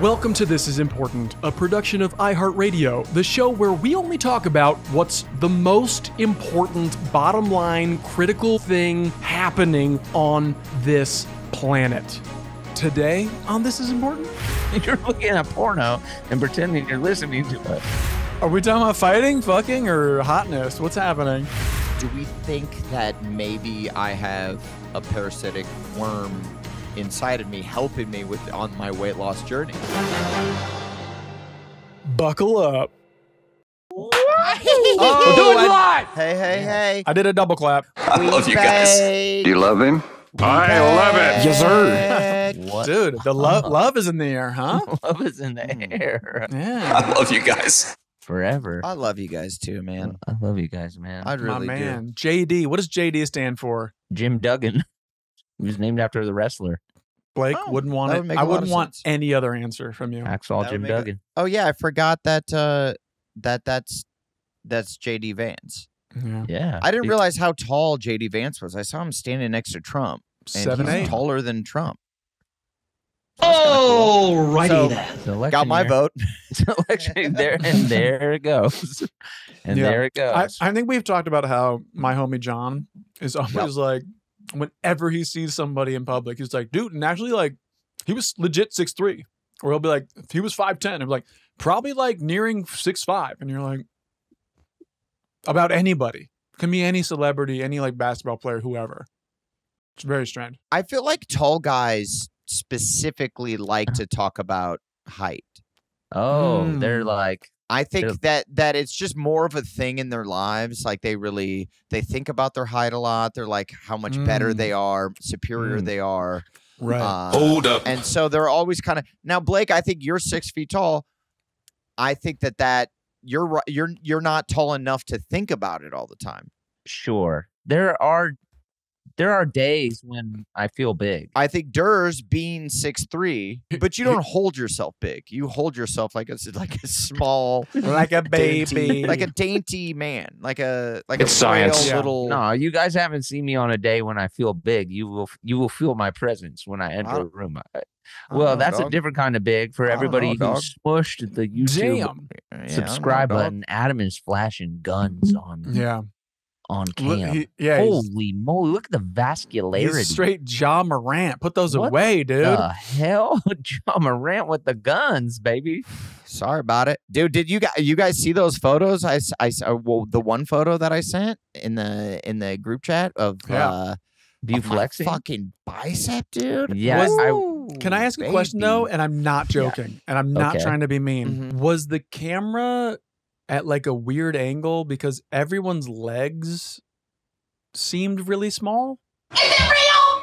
Welcome to This Is Important, a production of iHeartRadio, the show where we only talk about what's the most important, bottom line, critical thing happening on this planet. Today on This Is Important? You're looking at porno and pretending you're listening to it. Are we talking about fighting, fucking, or hotness? What's happening? Do we think that maybe I have a parasitic worm inside of me helping me on my weight loss journey? Buckle up. Oh, do it live! Hey. I did a double clap. I love you guys. Do you love him? I love it. Yes, sir. What? Dude, the love is in the air, huh? Love is in the air. Yeah. I love you guys. Forever. I love you guys too, man. I love you guys, man. I really My man. do. JD. What does JD stand for? Jim Duggan. He was named after the wrestler. Blake Oh, wouldn't want that it. would make I a lot wouldn't of want sense. any other answer from you. Axel That Jim would make Duggan. Oh yeah, I forgot that that's JD Vance. Yeah. Yeah. I didn't realize how tall JD Vance was. I saw him standing next to Trump. And 7'8". he's taller than Trump. Oh, righty So- then. It's election Got my year. vote. It's election there, and there it goes. And Yeah. there it goes. I think we've talked about how my homie John is always like, whenever he sees somebody in public, he's like, dude, and actually, like, he was legit 6'3". Or he'll be like, if he was 5'10", I'm like, probably like nearing 6'5". And you're like, about anybody. Can be any celebrity, any like basketball player, whoever. It's very strange. I feel like tall guys specifically like to talk about height. Oh, they're like, I think that it's just more of a thing in their lives. Like they think about their height a lot. They're like how much better they are, superior they are. Right. Hold up. And so they're always kind of now, Blake. I think you're 6 feet tall. I think that you're not tall enough to think about it all the time. sure. There are days when I feel big. I think Durs being 6'3", but you don't hold yourself big. You hold yourself like a small, Like a dainty, baby. like a dainty man, like a It's frail science. Yeah. little. No, you guys haven't seen me on a day when I feel big. You will feel my presence when I enter a room. Well, that's a different kind of big for I don't everybody know, who smushed the YouTube Damn. Yeah, subscribe I don't know, button. Adam is flashing guns on Yeah. on Look, cam. he's Holy moly! Look at the vascularity. straight Ja Morant. Put those What away, dude. The hell, John Morant with the guns, baby. Sorry about it, dude. Did you guys see those photos? The one photo that I sent in the group chat of Do you of my flexing? fucking bicep, dude. Yes. Can I ask a question though? And I'm not joking, and I'm not Okay. trying to be mean. Mhm. Was the camera at like a weird angle because everyone's legs seemed really small?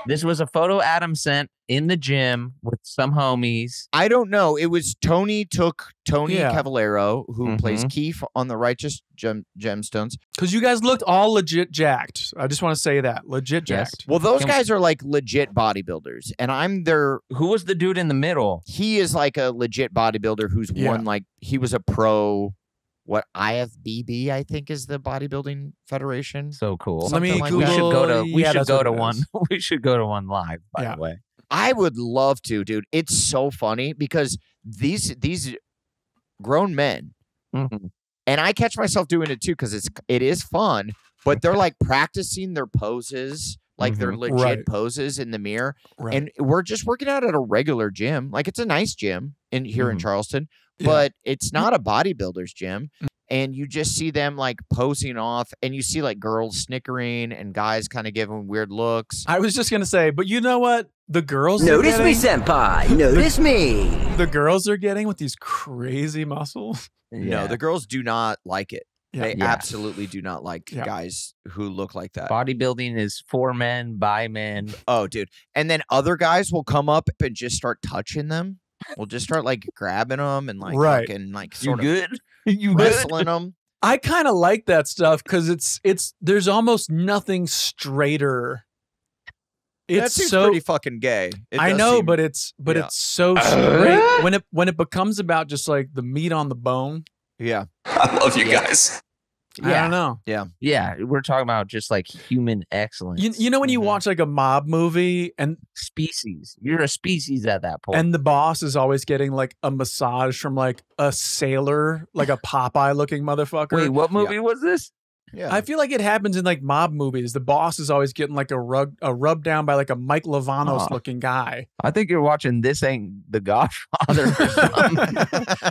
This was a photo Adam sent in the gym with some homies. I don't know. It was Tony Yeah. Cavallero, who plays Mhm. Keith on the Righteous Gemstones. Because you guys looked all legit jacked. I just want to say that. Legit Yes. jacked. Well, those Can- guys are like legit bodybuilders, and I'm their. Who was the dude in the middle? He is like a legit bodybuilder who's Yeah. won like he was a pro. What IFBB I think is the bodybuilding federation. So cool. Let me Something like we that. should go to Google- we yeah, should that's go what to it one. is. We should go to one live, by Yeah. the way. I would love to, dude. It's so funny because these grown men, Mhm. and I catch myself doing it too because it is fun, but they're like practicing their poses, like their legit Right. poses in the mirror. Right. And we're just working out at a regular gym. Like it's a nice gym here in Mhm. Charleston, Yeah. but it's not a bodybuilder's gym. And you just see them like posing off, and you see like girls snickering and guys kind of giving weird looks. I was just gonna say, but you know what? The girls Notice are me, getting, senpai. Notice me. the girls are getting with these crazy muscles. No, the girls do not like it. Yeah. They Yeah. absolutely do not like Yeah. guys who look like that. Bodybuilding is for men, by men. Oh, dude. And then other guys will come up and just start touching them. We'll just start like grabbing them and like Right. fucking like You sort of good? You good? wrestling them. I kind of like that stuff because it's there's almost nothing straighter. That It's seems so pretty fucking gay. It I does know, seem- but it's yeah. so straight when it becomes about just like the meat on the bone. yeah. I love you guys. I don't know. Yeah, we're talking about just like human excellence. You know when you watch like a mob movie and species, you're a species at that point. And the boss is always getting like a massage from like a sailor, like a Popeye looking motherfucker. Wait, what movie was this? Yeah. I feel like it happens in like mob movies. The boss is always getting like a rub down by like a Mike Lavanos looking guy. I think you're watching This Ain't the Godfather or something.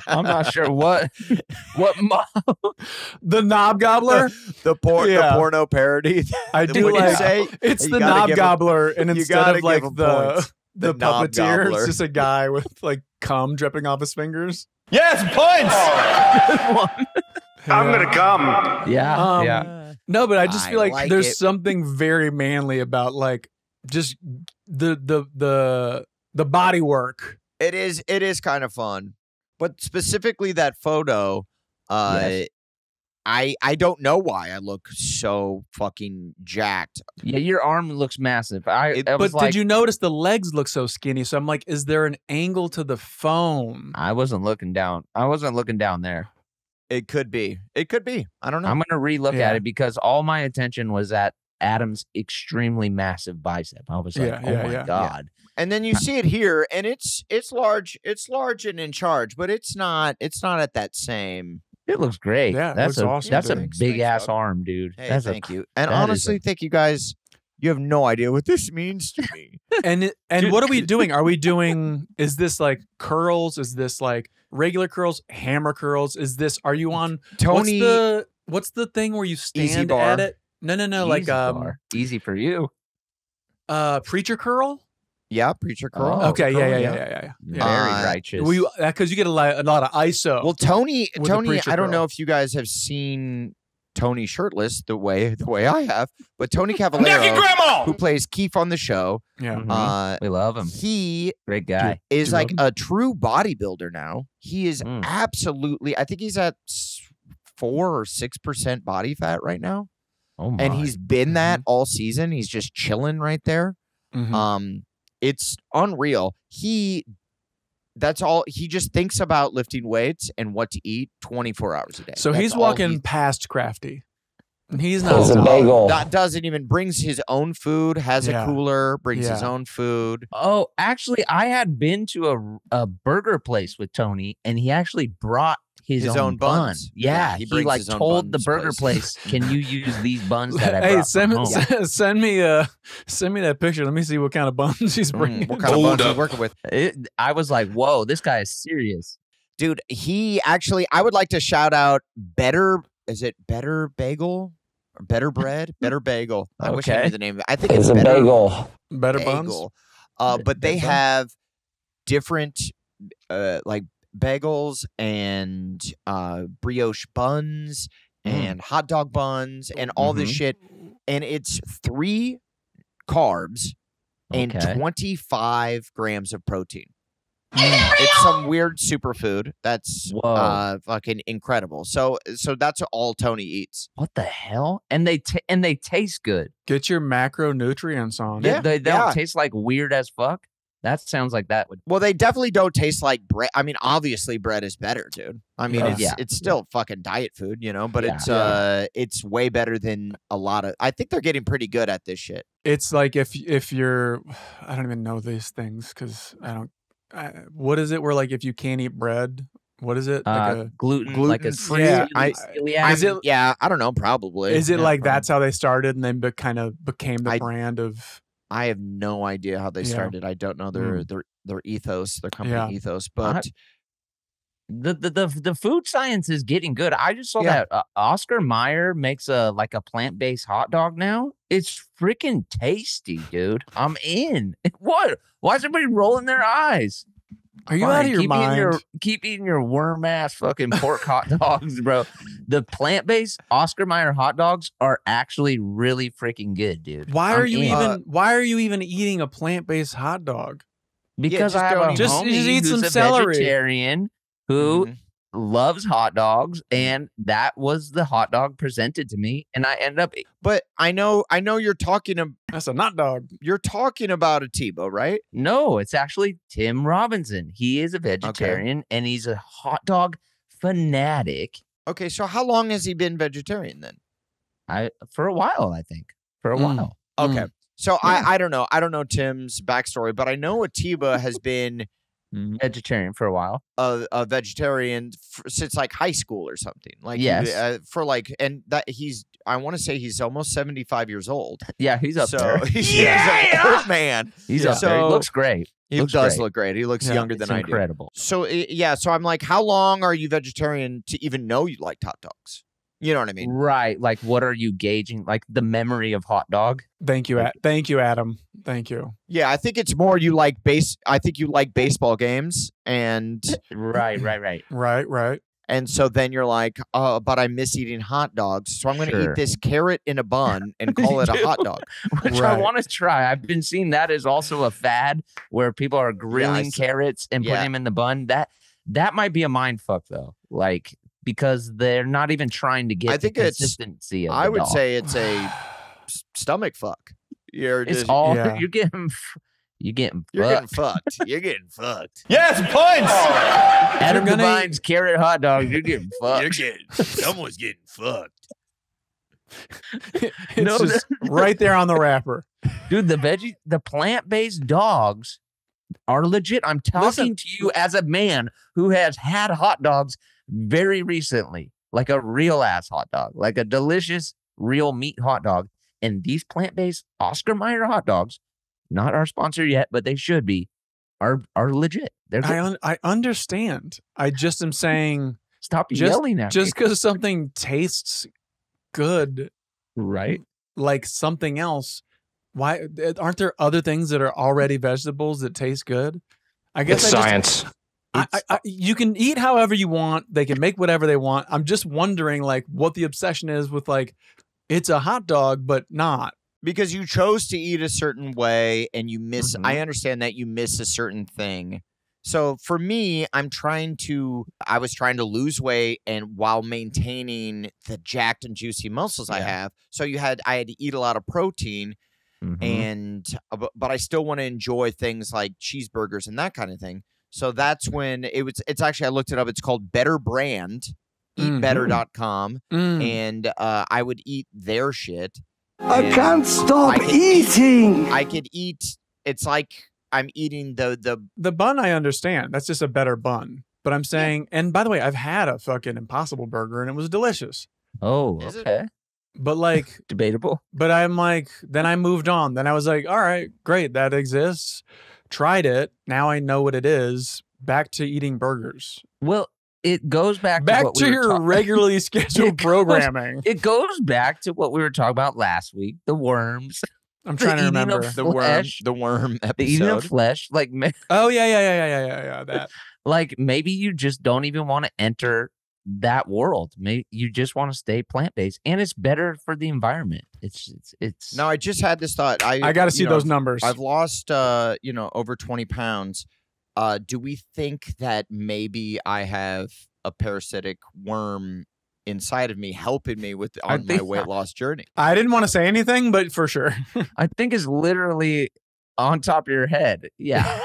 I'm not sure what mob. The Knob Gobbler? The porno parody. I do like say it's the Knob Gobbler, and instead of like the puppeteer, it's just a guy with like cum dripping off his fingers. Yes, points. I'm gonna come. Yeah. No, but I just feel like there's it. something very manly about like just the body work. It is kind of fun, but specifically that photo, I don't know why I look so fucking jacked. Yeah, your arm looks massive. But did you notice the legs look so skinny? So I'm like, is there an angle to the phone? I wasn't looking down. There. It could be. I don't know. I'm gonna relook at it because all my attention was at Adam's extremely massive bicep. I was like, oh my God. And then you see it here, and it's large. It's large and in charge, but it's not at that same. It looks great. Yeah, that's awesome. That's a Thanks, big ass bud. arm, dude. Hey, thank you. And honestly, thank you guys. You have no idea what this means to me. And what are we doing? Are we doing? Is this like curls? Is this like regular curls? Hammer curls? Is this? Are you on Tony? What's the thing where you Easy stand bar. at it? No. Like easy for you. Preacher curl. Yeah, preacher curl. Oh, okay, curl, yeah. Very righteous. Because you get a lot of ISO. Well, Tony, preacher I don't curl. know if you guys have seen Tony shirtless the way I have, but Tony Cavallero, who plays Keith on the show, we love him. He Great guy. is like a true bodybuilder now. He is absolutely. I think he's at 4 or 6% body fat right now, and he's been that all season. He's just chilling right there. It's unreal. That's all. He just thinks about lifting weights and what to eat 24 hours a day. So That's he's all walking past Crafty. And he's not. It's a bagel. That doesn't even brings his own food. Has a cooler. Brings his own food. Oh, actually, I had been to a burger place with Tony, and he actually brought his own buns. Yeah, he brings like his own told the buns burger places. place, "Can you use these buns that I brought?" Hey, send me that picture. Let me see what kind of buns he's bringing. What kind of buns he's working with? I was like, "Whoa, this guy is serious." Dude, he actually, I would like to shout out Better Bagel? Or Better Bread? Better Bagel. I wish I knew the name of it. I think it's a Better bagel. Better buns. But they have different like bagels and brioche buns and hot dog buns and all this shit. And it's 3 carbs and 25 grams of protein. It's some weird superfood that's fucking incredible. So that's all Tony eats. What the hell? And they taste good. Get your macronutrients on. Yeah. They don't taste like weird as fuck. That sounds like that would. Well, they definitely don't taste like bread. I mean, obviously bread is better, dude. I mean, it's still fucking diet food, you know, but it's way better than a lot of. I think they're getting pretty good at this shit. It's like if you're, I don't even know these things because what is it? Where like if you can't eat bread, what is it? Like gluten like a free. I don't know. Probably. Is it like that's how they started and then kind of became the brand of? I have no idea how they started. I don't know their ethos, their company ethos, but the food science is getting good. I just saw that Oscar Mayer makes a plant-based hot dog now. It's freaking tasty, dude. I'm in. What? Why is everybody rolling their eyes? Are you out of your mind? Keep eating your worm ass fucking pork hot dogs, bro. The plant-based Oscar Mayer hot dogs are actually really freaking good, dude. Why are you even eating a plant-based hot dog? Because I have a homie who's a vegetarian who loves hot dogs, and that was the hot dog presented to me, and I ended up. But I know you're talking about. That's a nut dog. You're talking about a Tebow, right? No, it's actually Tim Robinson. He is a vegetarian, and he's a hot dog fanatic. Okay, so how long has he been vegetarian then? For a while, I think. For a while. Okay. So I don't know. I don't know Tim's backstory, but I know Atiba has been vegetarian for a while. A vegetarian since like high school or something. Like yes. I want to say he's almost 75 years old. Yeah, he's up there. He's an old man. He's up there. He looks great. He does look great. He looks younger than I do. Incredible. So so I'm like, how long are you vegetarian to even know you like hot dogs? You know what I mean? Right. Like, what are you gauging? Like the memory of hot dog? Thank you, thank you, Adam. Thank you. Yeah, I think it's more you like I think you like baseball games and Right. And so then you're like, oh, but I miss eating hot dogs. So I'm going to eat this carrot in a bun and call it a hot dog. Which I want to try. I've been seeing that as also a fad where people are grilling carrots and putting them in the bun. That might be a mind fuck though. Like, because they're not even trying to get the consistency of I would dog. say it's a stomach fuck. You're getting fucked. You're getting fucked. Yes, points. Adam Devine's carrot hot dog. You're getting fucked. Someone's getting fucked. It's just right there on the wrapper. Dude, the plant-based dogs are legit. I'm talking to you as a man who has had hot dogs very recently, like a real ass hot dog, like a delicious real meat hot dog. And these plant-based Oscar Mayer hot dogs, not our sponsor yet, but they should be, are legit. They're good. I understand. I just am saying, stop yelling at me. Just because something tastes good, right? Like something else, why aren't there other things that are already vegetables that taste good? I guess it's science. You can eat however you want. They can make whatever they want. I'm just wondering, like, what the obsession is with, like, it's a hot dog, but not. Because you chose to eat a certain way and you miss, I understand that you miss a certain thing. So for me, I was trying to lose weight and while maintaining the jacked and juicy muscles I have. So I had to eat a lot of protein but I still want to enjoy things like cheeseburgers and that kind of thing. So that's when it's actually, I looked it up. It's called Better Brand, eatbetter.com. And I would eat their shit. I can't stop eating. I could eat. It's like I'm eating the bun. I understand. That's just a better bun. But I'm saying, and by the way, I've had a fucking Impossible Burger and it was delicious. Oh, okay. But like debatable. But I'm like, then I moved on. Then I was like, all right, great, that exists. Tried it. Now I know what it is. Back to eating burgers. Well, it goes back to your regularly scheduled programming. It goes back to what we were talking about last week, the worms. I'm trying to remember the worm episode. The eating of flesh. Like, oh, yeah. That. Like, maybe you just don't even want to enter that world. Maybe you just want to stay plant-based, and it's better for the environment. It's No, I just had this thought. I got to see those numbers. I've lost over 20 pounds. Do we think that maybe I have a parasitic worm inside of me helping me on my weight loss journey? I didn't want to say anything, but for sure. I think it's literally on top of your head. Yeah.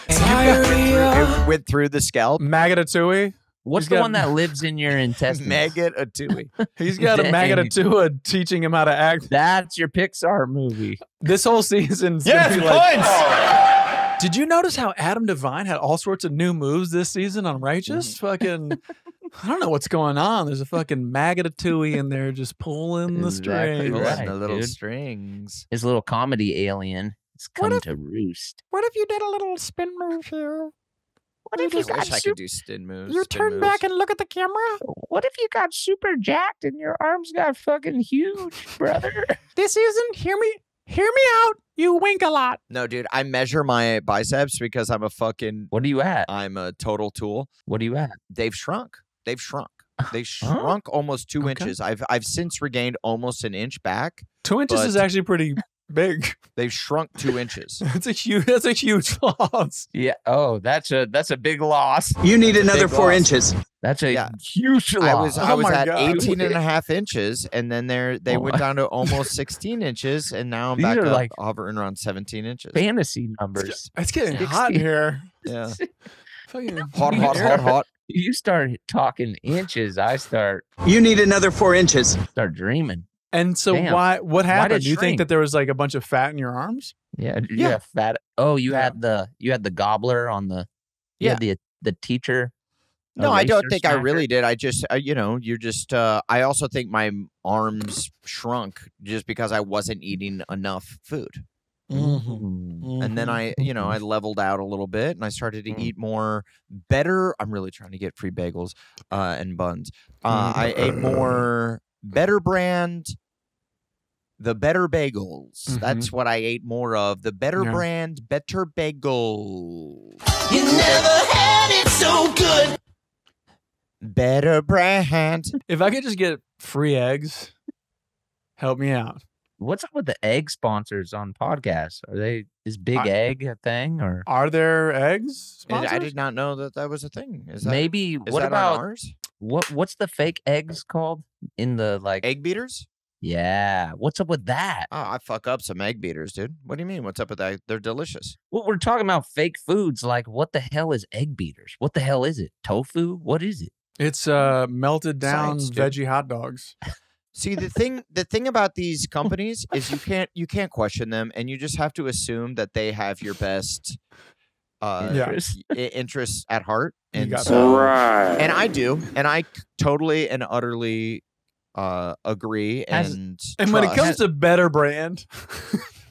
It went through the scalp. Magatatui. What's the one that lives in your intestines? Magatatui. He's got a Magatatui teaching him how to act. That's your Pixar movie. This whole season's yes, points. Did you notice how Adam Devine had all sorts of new moves this season on Righteous? Fucking, I don't know what's going on. There's a fucking Magatatui in there just pulling the strings. Right, the little dude. strings. His little comedy alien is come to roost. What if you did a little spin move here? What if you got I could do spin moves. You turn back and look at the camera. What if you got super jacked and your arms got fucking huge, brother? This season, hear me out. You wink a lot. No, dude, I measure my biceps because I'm a fucking. What are you at? I'm a total tool. What are you at? They've shrunk. They shrunk almost 2 inches. I've since regained almost an inch back. 2 inches is actually pretty big. They've shrunk 2 inches. That's a huge loss. Yeah. Oh, that's a big loss. You need another 4 inches. That's a huge loss. I was at 18 and a half inches, and then they went down to almost 16 inches, and now I'm back up hovering around 17 inches. Fantasy numbers. It's getting hot in here. Yeah. Fucking hot. You start talking inches. I start. You need another 4 inches. Start dreaming. And so Damn. what happened? did it Do you think shrink? that there was like a bunch of fat in your arms? Yeah. Yeah. Fat. Oh, you Yeah. had the gobbler on the. You had the teacher. No, I don't think I smacker? really did. I just, you're just. I also think my arms shrunk just because I wasn't eating enough food. And then I leveled out a little bit and I started to eat more better. I'm really trying to get free bagels and buns. I ate more better brand, the better bagels. That's what I ate more of. The better brand, better bagels. You never had it so good. Better brand. If I could just get free eggs, help me out. What's up with the egg sponsors on podcasts? Is Big Egg a thing or Are there eggs? I sponsors? did not know that was a thing. Is that, maybe? is What that on about ours? what's the fake eggs called in the like? Egg beaters? Yeah, what's up with that? Oh, I fuck up some egg beaters, dude. What do you mean? What's up with that? They're delicious. Well, we're talking about fake foods. Like, what the hell is egg beaters? What the hell is it? Tofu? What is it? It's melted down Science, dude. veggie hot dogs. See, the thing about these companies is you can't question them, and you just have to assume that they have your best interests at heart. And got so, Right. and I do, and I totally and utterly agree and And when it trust comes to better brand,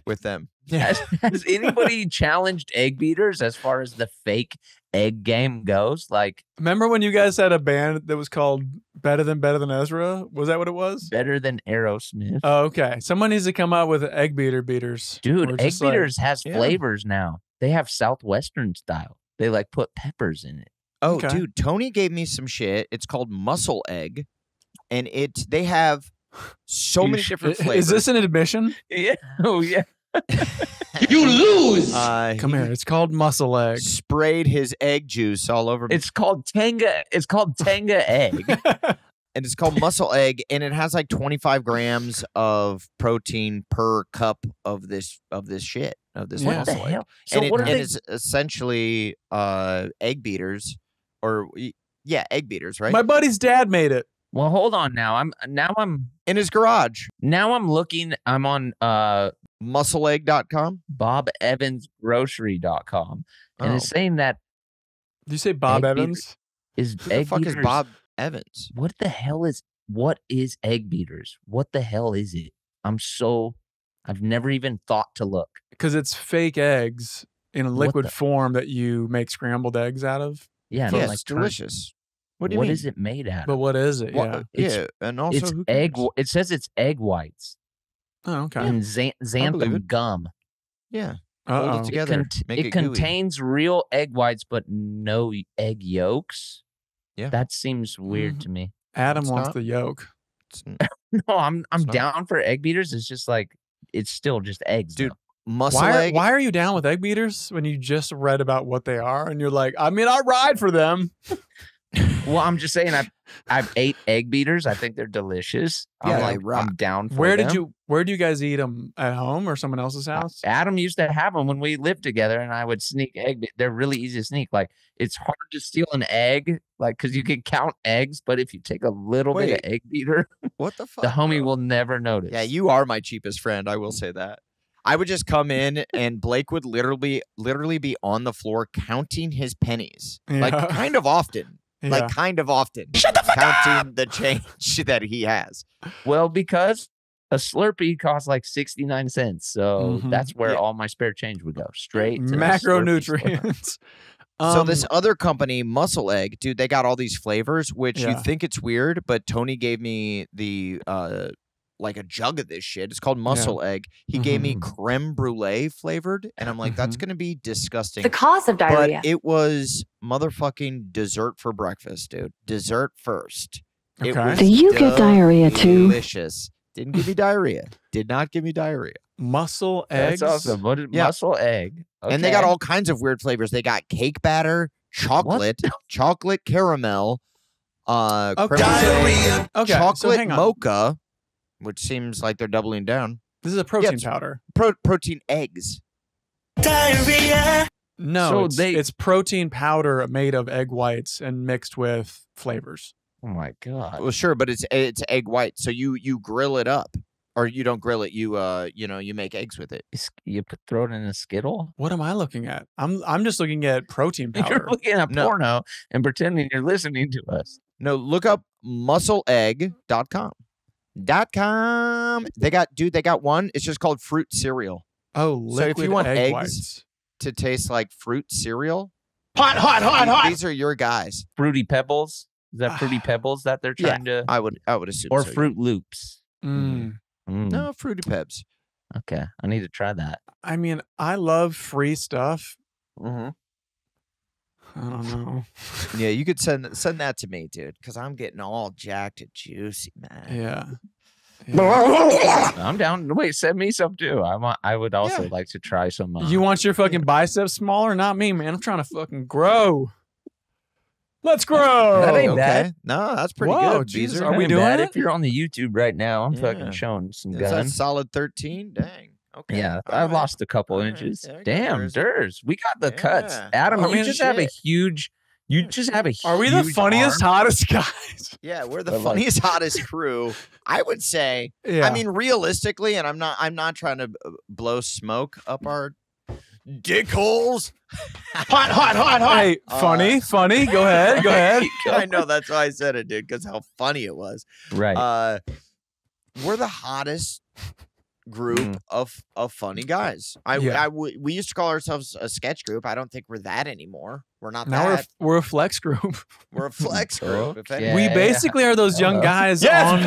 with them. Has anybody challenged egg beaters as far as the fake egg game goes? Like, remember when you guys had a band that was called Better Than Ezra? Was that what it was? better than Aerosmith? Oh, okay. Someone needs to come out with egg beaters. Dude, Or egg just like- beaters has flavors now. They have Southwestern style. They like put peppers in it. Oh, Okay. dude, Tony gave me some shit. It's called Muscle Egg, and they have so You many sh- different flavors. Is this an admission? Yeah. Oh, yeah. You lose. Come here. It's called muscle egg. Sprayed his egg juice all over me. It's called Tenga. It's called Tenga egg. And it's called Muscle Egg, and it has like 25 grams of protein per cup of this shit, of this Yeah. What the muscle egg. hell? So And what are and they? it's essentially egg beaters, or egg beaters, right? My buddy's dad made it. Well, hold on now. I'm In his garage. looking. I'm on Muscleegg.com. BobEvansGrocery.com, and Oh. it's saying that Did you say Bob Egg beater- Evans? is Who the egg fuck beaters. is Bob Evans? What is egg beaters? What the hell is it? I've never even thought to look. Because it's fake eggs in a What liquid the- form that you make scrambled eggs out of. Yeah, Yeah, I'm it's trying- delicious. What do you What mean? is it made out But of? what is it? What- Yeah. It's- yeah, and also It's who egg. cares? It says it's egg whites Oh, okay. and believe xanthan it. gum. Yeah, hold Uh-oh. it together. Make it gooey. contains real egg whites, but no egg yolks. Yeah. That seems weird to me. Adam It's wants not. the yolk. No, I'm It's not. down for egg beaters. It's just like it's still just eggs, Dude, though. Muscle Why Egg. why are you down with egg beaters when you just read about what they are and you're like, I mean, I ride for them. Well, I'm just saying I've ate egg beaters. I think they're delicious. Yeah, I'm they like rock. I'm down for Where them. did you guys eat them? At home or someone else's house? Adam used to have them when we lived together, and I would sneak egg. They're really easy to sneak. Like it's hard to steal an egg, like because you can count eggs, but if you take a little bit of Wait. egg beater, What the fuck? the homie bro? will never notice. Yeah, you are my cheapest friend. I will say that. I would just come in and Blake would literally be on the floor counting his pennies, like Yeah. kind of often, Yeah. like kind of often, counting the change that he has. Well, because a Slurpee costs like 69 cents, so Mhm. that's where Yeah. all my spare change would go straight to the Slurpee store. Macronutrients. So this other company, Muscle Egg, dude, they got all these flavors, which you Yeah. think it's weird, but Tony gave me the like a jug of this shit. It's called Muscle Egg. He gave me creme brulee flavored, and I'm like, that's gonna be disgusting. The cause of diarrhea. But it was motherfucking dessert for breakfast, dude. Dessert first. It Okay. was Do you get diarrhea too? Delicious. Didn't give me diarrhea. Did not give me diarrhea. muscle eggs. That's awesome. What is Yeah. muscle egg? And they got Okay. all kinds of weird flavors. They got cake batter, chocolate, chocolate caramel, creme brulee, Okay, so chocolate hang on. mocha, which seems like they're doubling down. This is a protein it's- powder. Protein eggs. Diarrhea. No, So it's protein powder made of egg whites and mixed with flavors. Oh my god. Well, sure, but it's egg white, so you grill it up, or you don't grill it. You make eggs with it. You throw it in a Skittle? What am I looking at? I'm just looking at protein powder. You're looking at porno and pretending you're listening to us. No, look up muscleegg.com. They got one. It's just called fruit cereal. Oh, so if you want egg eggs whites to taste like fruit cereal, Hot. these are your guys. Fruity Pebbles? Is that Fruity Pebbles that they're trying to? I would assume. Or so, Fruit Loops? No, Fruity Pebs. Okay, I need to try that. I mean, I love free stuff. Mm-hmm. I don't know. Yeah, you could send that to me, dude, because I'm getting all jacked and juicy, man. Yeah. I'm down. Wait, send me some too. I would also like to try some. You want your fucking biceps smaller? Not me, man. I'm trying to fucking grow. Let's grow. That ain't bad. No, that's pretty Whoa, good. Jesus, Beezer. are we Ain't doing bad. it? If you're on the YouTube right now, I'm fucking Yeah. showing some Is that guns. solid 13? Dang. Okay. Yeah, All I've right. lost a couple All right. inches. There you go, Damn, Durs. Durs. We got the cuts. Yeah. Adam, I you mean, just have a shit. huge. You just have a huge. Are we the funniest, arm. hottest guys? Yeah, we're the But, like- funniest, hottest crew. I would say. Yeah. I mean, realistically, and I'm not trying to blow smoke up our dick holes. Hot. Hey, funny. Go ahead. I know that's why I said it, dude, because how funny it was. Right. We're the hottest group of funny guys. We used to call ourselves a sketch group. I don't think we're that anymore. We're not Now that. we're a flex group. We're a flex group. If Okay. anything. We basically are those young guys on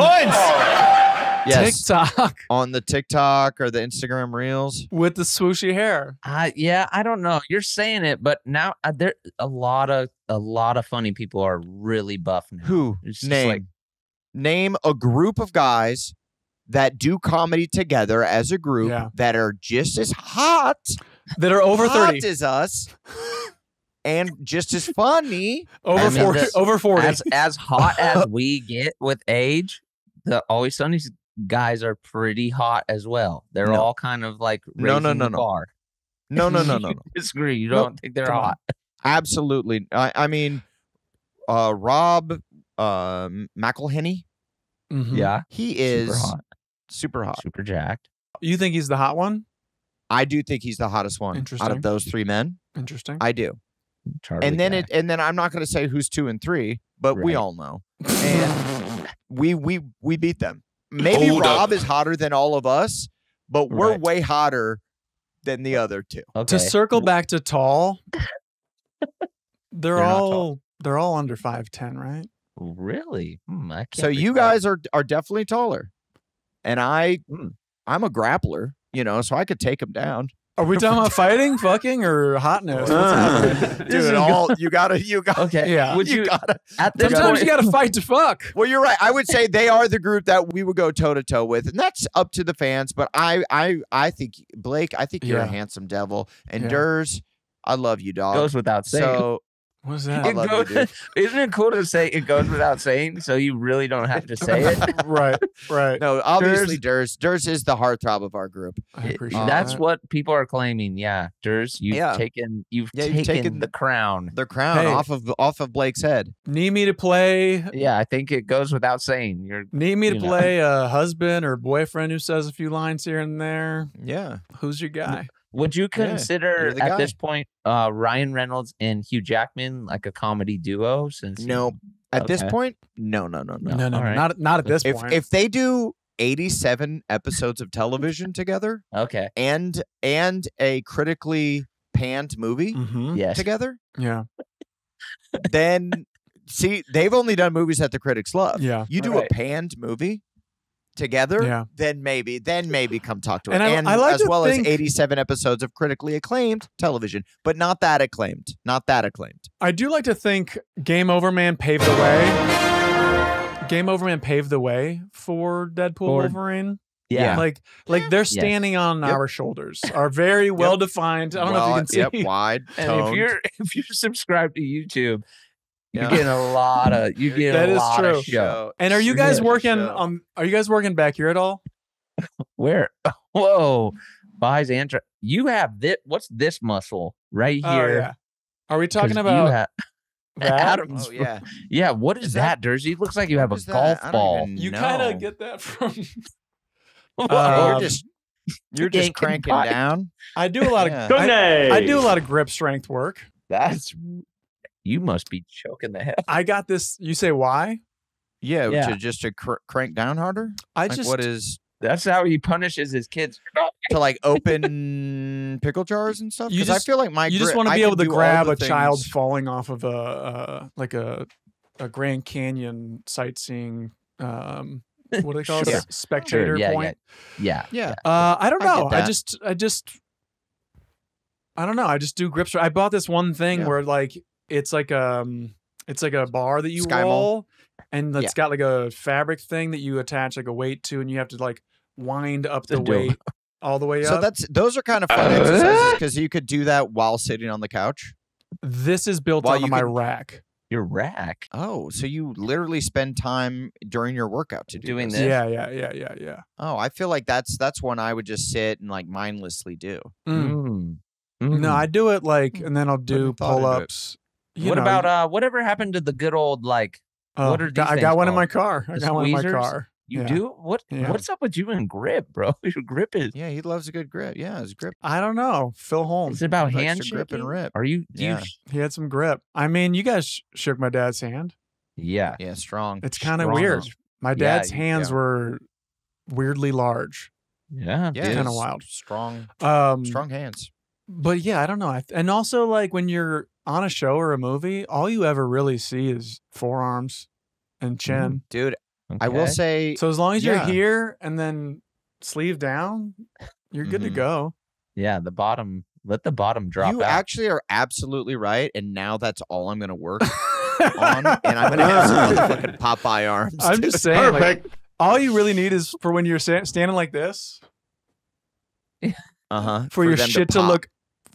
Yes, TikTok on the TikTok or the Instagram Reels. with the swooshy hair. Yeah, I don't know. You're saying it, but now there a lot of funny people are really buff now. Who? It's just Name. like- Name a group of guys that do comedy together as a group Yeah. that are just as hot, That are over 30. as us, and just as funny. Over I mean, 40. the- Over 40. as hot as we get with age, the Always Sunny's guys are pretty hot as well. They're No. all kind of like No, raising no, the no. bar. No. You disagree. You Nope. don't think they're Come on. hot. Absolutely. I mean, Rob McElhenney, Mhm. Yeah, he is super hot, super hot. super jacked. You think he's the hot one? I do think he's the hottest one out Interesting. of those three men. Interesting. I do. Charlie And then guy. and then I'm not going to say who's 2 and 3, but we Right. all know. And we beat them. Maybe Hold up. Rob is hotter than all of us, but we're Right. way hotter than the other two. Okay. To circle back to tall, they're They're not all under 5'10", right? Really? I can't So you recall. guys are definitely taller. And Hmm. I'm a grappler, so I could take him down. Are we talking about fighting, fucking, or hotness? What's happening? Dude, you got Okay. Yeah. Would you you gotta at this Sometimes point? you got to fight to fuck. Well, you're right. I would say they are the group that we would go toe to toe with, and that's up to the fans. But I think Blake, I think you're a Yeah. handsome devil, and Yeah. Durs, I love you, dog. goes without saying. So What's I that? love you, dude. Isn't it cool to say it goes without saying, so you really don't have to say it? right. No, obviously Durs is the heartthrob of our group. I appreciate That's that. what people are claiming. Yeah, Durs, you've Yeah. taken you've taken taken the crown. The crown Hey. off of Blake's head. Need me to play? Yeah, I think it goes without saying. You're Need me to You know. play a husband or boyfriend who says a few lines here and there? Yeah. Who's your guy? Would you you're consider the at guy. this point Ryan Reynolds and Hugh Jackman like a comedy duo? Since No. At this Okay. point, no. No, all right. not at this If point. if they do 87 episodes of television together Okay. and a critically panned movie Mhm. Yes. together, Yeah, then see, they've only done movies that the critics love. yeah. You do Right. a panned movie together, Yeah. then maybe come talk to it. And And, I like as to well think- as 87 episodes of critically acclaimed television, but not that acclaimed. Not that acclaimed. I do like to think Game Over Man paved the way. Game Over Man paved the way for Deadpool For- Wolverine. Yeah. Like they're standing on Yep. our shoulders. Are very well defined. I don't know if you can see. Yep, wide, And toned. if you're subscribed to YouTube, Yeah. you're getting a lot of That is true. of show. And are you guys Yeah, working show. on? Are you guys working back here at all? Where? Whoa, buys and you have this. What's this muscle right Oh, here. yeah. Are we 'cause talking you about ha- that? Adam's? Oh yeah. Yeah. What is Is that, that- Dersey? It looks like you what have a is that? golf I don't ball. even You know. kind of get that from. Yeah, Um, you're just yanking cranking pipe. down. I do a lot of Yeah. I do a lot of grip strength work. That's you must be choking the hell. I got this. You say why? Yeah, Yeah. to crank down harder. I Like, just what is That's how he punishes his kids. to like open pickle jars and stuff? You Because I just- feel like my you just grip- want to I be can able to do all grab the a child things- falling off of a Grand Canyon sightseeing. What do they call Sure. it? Spectator yeah, point. Yeah. Yeah. I don't I get know. that. I don't know. I just do grip strength. I bought this one thing Yeah. where like it's like a bar that you Sky Mall? roll, and it's Yeah. got like a fabric thing that you attach like a weight to, and you have to like wind up the Do- weight all the way So up. those are kind of fun exercises because you could do that while sitting on the couch. This is built While onto you my can- rack. Your rack Oh, so you literally spend time during your workout to do Doing this. this? Yeah. Oh, I feel like that's one I would just sit and like mindlessly do. Mm. Mm. No, I do it like, and then I'll do Wouldn't have thought into it. pull-ups. What about whatever happened to the good old like? what are these I things got one in called? my car. I The got one in my squeezers? car. You Yeah. do what? Yeah. What's up with you and grip, bro? Your grip is. Yeah, he loves a good grip. Yeah, his grip. I don't know. Phil Holm. Is it about Likes to hand grip and rip. Are you? Do Yeah. you? He had some grip. I mean, you guys shook my dad's hand. Yeah. Yeah, strong. It's kind of Strong. weird. My dad's Yeah, hands yeah. were weirdly large. Yeah. Yeah, It's kinda he's wild. Strong hands. But yeah, I don't know. And also, like when you're on a show or a movie, all you ever really see is forearms and chin. Dude, I will Okay. say So as long as you're Yeah. here and then sleeve down, you're good to Mhm. go. Yeah. The bottom. Let the bottom drop you out. actually are absolutely right, and now that's all I'm going to work on, and I'm going to have some motherfucking Popeye arms. I'm dude. just saying, like, all you really need is for when you're standing like this, for your them shit to pop. look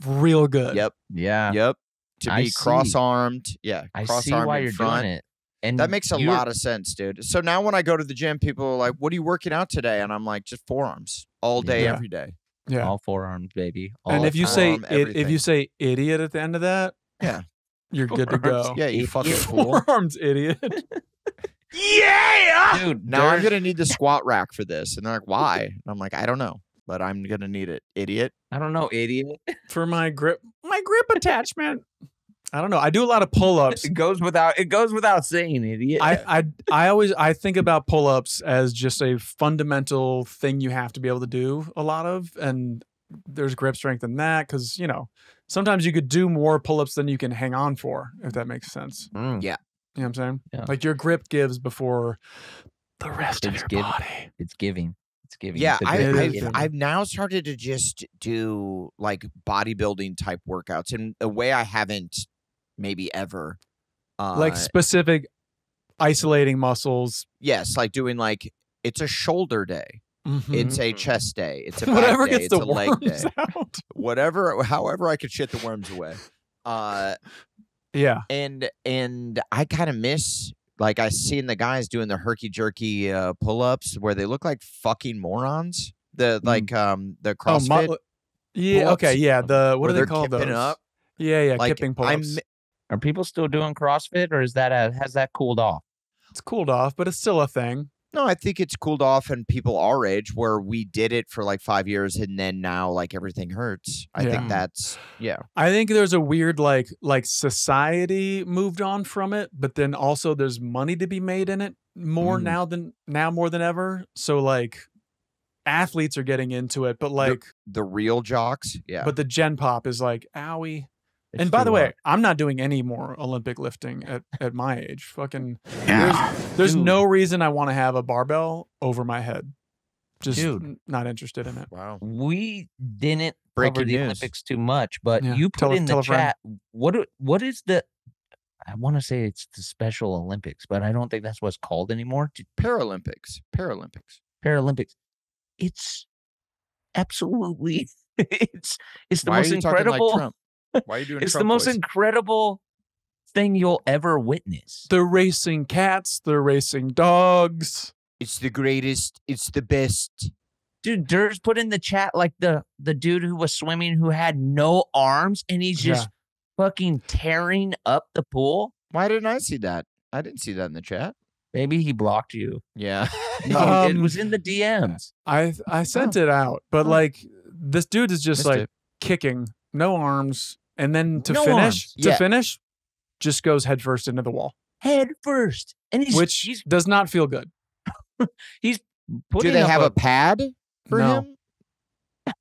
real good. Yep, Yeah. yep. To I be see. cross-armed, yeah, I see cross-armed why in you're front. doing it. And That makes a you're- lot of sense, dude. So now when I go to the gym, people are like, "What are you working out today?" And I'm like, "Just forearms all day, Yeah. every day." Yeah. all forearms, baby. And All if you say forearm, if everything. you say idiot at the end of that, Yeah. you're good to go. Yeah, you fucking fool. Forearms, idiot. dude, Now I'm there's- gonna need the squat rack for this, and they're like, "Why?" And I'm like, "I don't know, but I'm gonna need it, idiot." I don't know, idiot. For my grip attachment. I don't know. I do a lot of pull-ups. It goes without saying, idiot. I always think about pull-ups as just a fundamental thing you have to be able to do a lot of, and there's grip strength in that because sometimes you could do more pull-ups than you can hang on for, if that makes sense. Mm. Yeah. You know what I'm saying? Yeah. Like your grip gives before the rest of It's your giving. body. It's giving. It's giving. Yeah, It's a good It is. idea. I've now started to just do like bodybuilding type workouts in a way I haven't maybe ever. Like specific isolating muscles. Yes, like doing like it's a shoulder day, Mhm. it's a chest day, it's a back whatever day, gets it's the a leg worms day, out. however I could shit the worms away. Yeah. And I kind of miss like I seen the guys doing the herky jerky pull-ups where they look like fucking morons. The the CrossFit. Yeah. pull-ups Okay. Yeah. The what where are they they're called? kipping Those? up. Yeah. Like Kipping pull-ups. Are people still doing CrossFit, or is that has that cooled off? It's cooled off, but it's still a thing. No, I think it's cooled off in people our age where we did it for like 5 years and then now like everything hurts. I Yeah. think that's I think there's a weird like society moved on from it, but then also there's money to be made in it more more than ever. So like athletes are getting into it, but like the real jocks. Yeah. but the gen pop is like owie. It's And by too the way, hard. I'm not doing any more Olympic lifting at my age. Fucking there's no reason I want to have a barbell over my head. Just Dude. not interested in it. Wow. We didn't Breaking cover the news. Olympics too much, but Yeah. you put Tell in a the friend. chat what is the I want to say it's the Special Olympics, but I don't think that's what it's called anymore. Paralympics. Paralympics. It's absolutely it's the Why most are you talking incredible. like Trump? Why are you doing It's Trump the most voice? incredible thing you'll ever witness. They're racing cats. They're racing dogs. It's the greatest. It's the best. Dude, Durs put in the chat like the dude who was swimming who had no arms and he's just fucking tearing up the pool. Why didn't I see that? I didn't see that in the chat. Maybe he blocked you. Yeah. No, it was in the DMs. I sent it out, but like this dude is just like kicking, no arms, and then to finish, just goes headfirst into the wall. Head first, and which does not feel good. He's do they have a pad for him?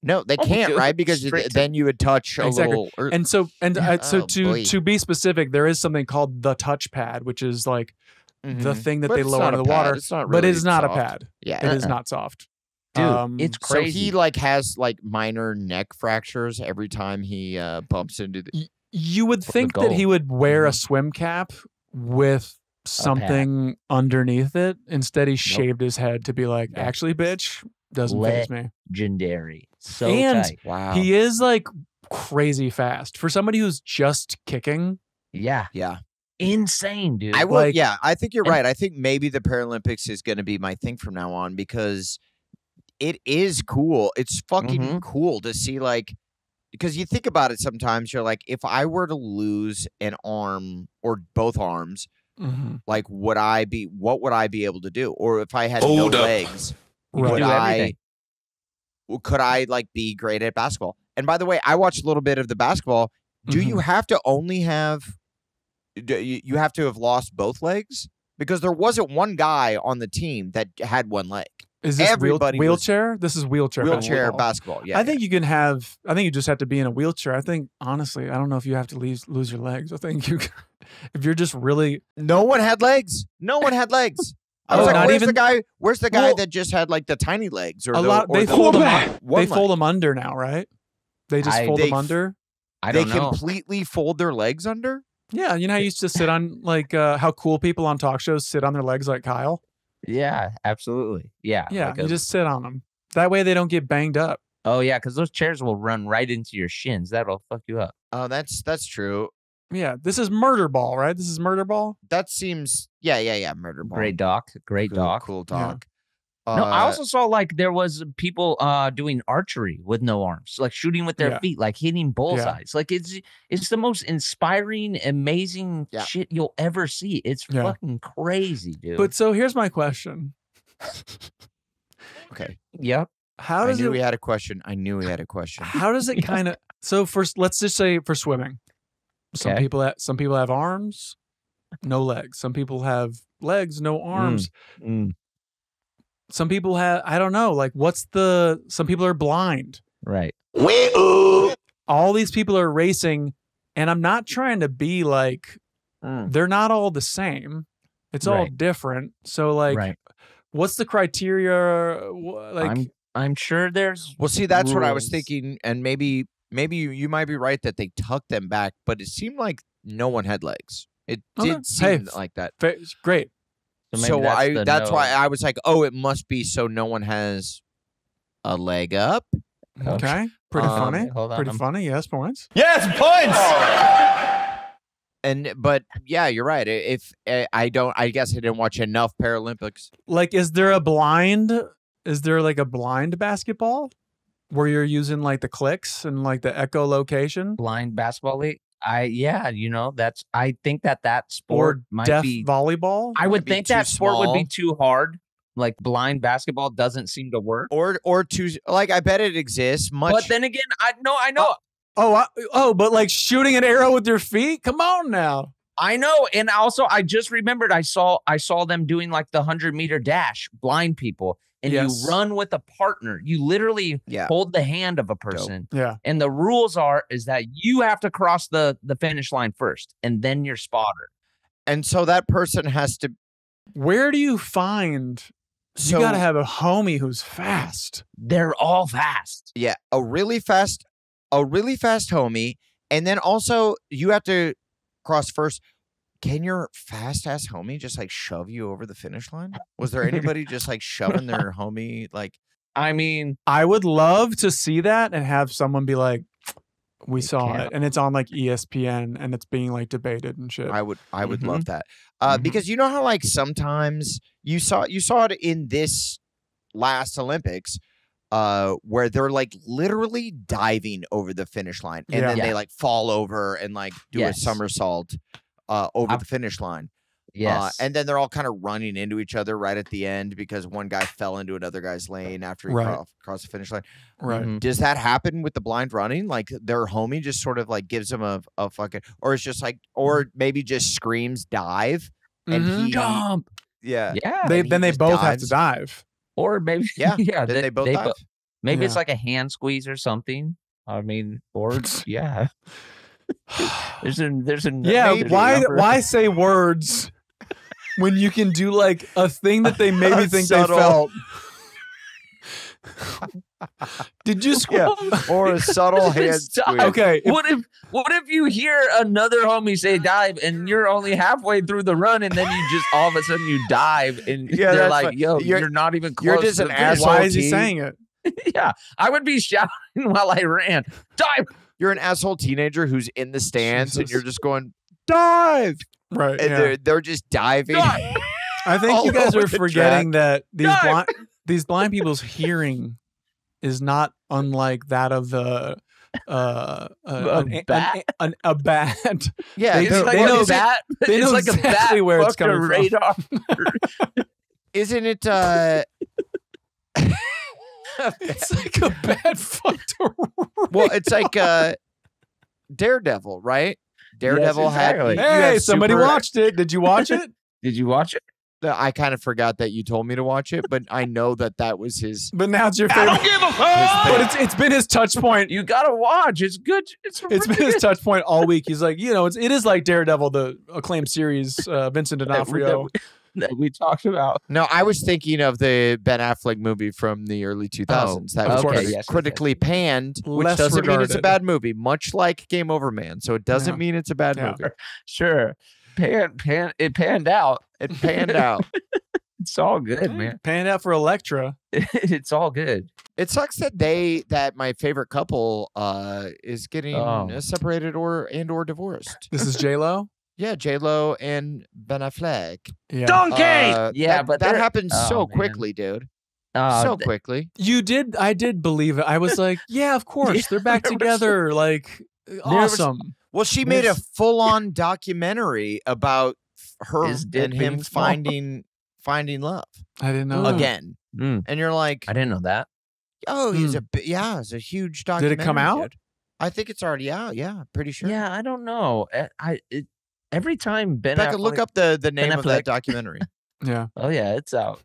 No, they can't, right? Because then you would touch a little. And so to be specific, there is something called the touch pad, which is like the thing that they lower into the water. It's not really but it is not soft. a pad. Yeah, it is not soft. Dude, it's crazy. So he like has like minor neck fractures every time he bumps into the. You would think that he would wear a swim cap with something underneath it. Instead, he shaved his head to be like, actually, bitch, doesn't faze me. Legendary. So tight. Wow. He is like crazy fast for somebody who's just kicking. Yeah. Yeah. Insane, dude. I would. Yeah, I think you're right. I think maybe the Paralympics is going to be my thing from now on because it is cool. It's fucking cool to see like. Because you think about it sometimes, you're like, if I were to lose an arm or both arms, like what would I be able to do? Or if I had no legs, could I like be great at basketball? And by the way, I watched a little bit of the basketball. Do you have to only have, you have to have lost both legs? Because there wasn't one guy on the team that had one leg. Is this wheelchair? This is wheelchair basketball. Yeah, I think you can have. I think you just have to be in a wheelchair. I think honestly, I don't know if you have to lose your legs. I think you, if you're just really. No one had legs. No one had legs. I was like, where's the guy? Where's the guy that just had like the tiny legs? Or they fold them. They fold them under now, right? They just fold them under. They completely fold their legs under. Yeah, you know how you used to sit on like how cool people on talk shows sit on their legs like Kyle. Yeah, absolutely. Yeah. Yeah, like you just sit on them. That way they don't get banged up. Oh, yeah, because those chairs will run right into your shins. That'll fuck you up. Oh, that's true. Yeah, this is murder ball, right? This is murder ball? That seems, yeah, murder ball. Great doc. Cool doc. No, I also saw like there was people doing archery with no arms, like shooting with their feet, like hitting bullseyes. Like it's the most inspiring, amazing shit you'll ever see. It's fucking crazy, dude. But so here's my question. Okay. Yep. How does I knew we had a question. How does it kind of so first? Let's just say for swimming, some people have arms, no legs. Some people have legs, no arms. Some people have, I don't know, like some people are blind. Right. All these people are racing, and I'm not trying to be like, they're not all the same. It's all different. So like, what's the criteria? Like, I'm sure there's. Well, see, that's what I was thinking. And maybe you might be right that they tucked them back, but it seemed like no one had legs. It did seem like that. Great. So that's why I was like, oh, it must be so no one has a leg up. Okay. Pretty funny. Pretty funny. Yes, points. Yes, points. But yeah, you're right. If I guess I didn't watch enough Paralympics. Like, is there like a blind basketball where you're using like the clicks and like the echolocation? Blind basketball league? I think that sport or might deaf be volleyball. I would think that sport would be too hard. Like blind basketball doesn't seem to work. Or too like I bet it exists. But then again, I know. But like shooting an arrow with your feet? Come on now. I know. And also I just remembered I saw them doing like the 100-meter dash, blind people. And you run with a partner. You literally hold the hand of a person. Yeah. And the rules is that you have to cross the finish line first, and then you're spotted. And so that person has to. Where do you find? You got to have a homie who's fast. They're all fast. Yeah, a really fast homie, and then also you have to cross first. Can your fast ass homie just like shove you over the finish line? Was there anybody just like shoving their homie? Like, I mean, I would love to see that and have someone be like, "We saw it," and it's on like ESPN and it's being like debated and shit. I would love that because you know how like sometimes you saw it in this last Olympics. where they're like literally diving over the finish line, and then they like fall over and like do a somersault over the finish line. Yes. And then they're all kind of running into each other right at the end because one guy fell into another guy's lane after he crossed the finish line. Right. Mhm. Does that happen with the blind running? Like their homie just sort of like gives them a fucking, or it's just like, or maybe just screams dive and he jump. Yeah. Yeah. They both have dives. to dive. Or maybe Then they both dive. Maybe it's like a hand squeeze or something. I mean, or yeah. There's a why say words when you can do like a thing that they maybe think they felt? Did you or a subtle hand squeeze? Okay. What if you hear another homie say dive and you're only halfway through the run and then you just all of a sudden you dive and they're like, fine. yo, you're not even close. You're just to an the asshole. Why is he saying it? Yeah, I would be shouting while I ran. Dive. You're an asshole teenager who's in the stands and you're just going dive. Right. And they're just diving. Dive. I think all you guys over are the forgetting that Dive. these blind people's hearing is not unlike that of the a bat. Yeah, They It's like know a bat. they know It's like a exactly bat where it's fucked a coming from. radar. Isn't it It's like a bat fucked a well, it's like Daredevil, right? Daredevil exactly. you Hey, have somebody super- watched it. Did you watch it? Did you watch it? I kind of forgot that you told me to watch it, but I know that was his. But now it's your favorite. give a fuck. But it's been his touch point. You gotta watch. It's good. It's Been his touch point all week. He's like, it is like Daredevil, the acclaimed series, Vincent D'Onofrio. that we talked about. No, I was thinking of the Ben Affleck movie from the early 2000s that was okay, yes, critically panned, which Less doesn't mean it's a regarded. bad movie, much like Game Over Man. So it doesn't mean it's a bad movie. Sure. It panned out. It panned out. It's all good, man. Panned out for Elektra. It's all good. It sucks that my favorite couple is getting separated or divorced. This is J-Lo? Yeah, J-Lo and Ben Affleck. Yeah. Donkey! Yeah, but that they're- happens oh, so man. quickly, dude. Uh, Quickly. I did believe it. I was like, yeah, of course. They're back together. Like, awesome. Well, she made a full-on documentary about her His dick and him being small. finding love I didn't know. again. Mm. And you're like, I didn't know that. oh, it's a huge documentary. Did it come out? Dude. I think it's already out. Yeah, pretty sure. Yeah, I don't know. Every time Ben Becca, Affleck, look up the name Ben of that Affleck. documentary. Yeah. Oh yeah, it's out.